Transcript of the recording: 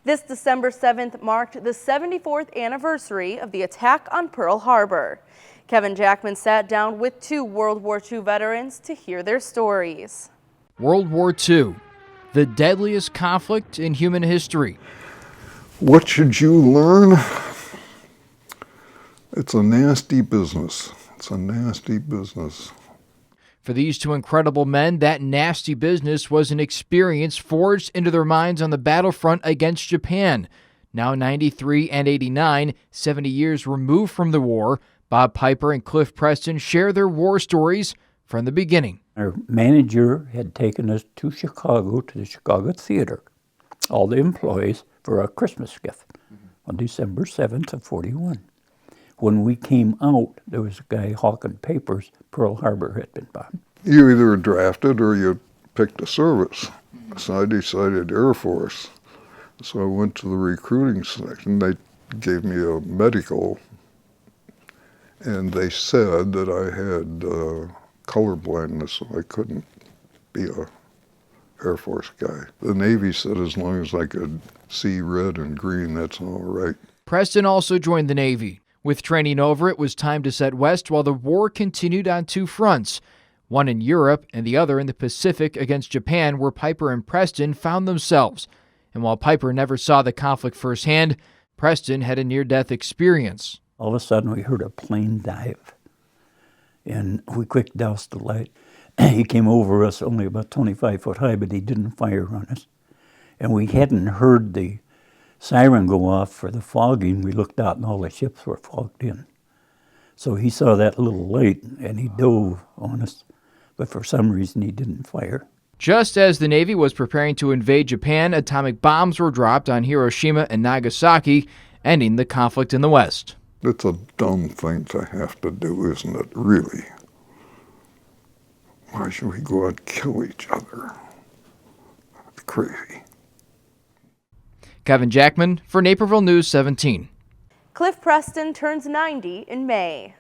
This December 7th marked the 74th anniversary of the attack on Pearl Harbor. Kevin Jackman sat down with two World War II veterans to hear their stories. World War II, the deadliest conflict in human history. What should you learn? It's a nasty business. It's a nasty business. For these two incredible men, that nasty business was an experience forged into their minds on the battlefront against Japan. Now 93 and 89, 70 years removed from the war, Bob Piper and Cliff Preston share their war stories from the beginning. Our manager had taken us to Chicago, to the Chicago Theater, all the employees, for a Christmas gift on December 7th of 41. When we came out, there was a guy hawking papers. Pearl Harbor had been bombed. You either drafted or you picked a service. So I decided Air Force. So I went to the recruiting section. They gave me a medical, and they said that I had color blindness, so I couldn't be a Air Force guy. The Navy said as long as I could see red and green, that's all right. Preston also joined the Navy. With training over, it was time to set west while the war continued on two fronts, one in Europe and the other in the Pacific against Japan, where Piper and Preston found themselves. And while Piper never saw the conflict firsthand, Preston had a near-death experience. All of a sudden, we heard a plane dive, and we quick doused the light. He came over us, only about 25 foot high, but he didn't fire on us. And we hadn't heard the siren go off for the fogging. We looked out and all the ships were fogged in. So he saw that little light and he dove on us, but for some reason he didn't fire. Just as the Navy was preparing to invade Japan, atomic bombs were dropped on Hiroshima and Nagasaki, ending the conflict in the West. It's a dumb thing to have to do, isn't it, really? Why should we go out and kill each other? It's crazy. Kevin Jackman for Naperville News 17. Cliff Preston turns 90 in May.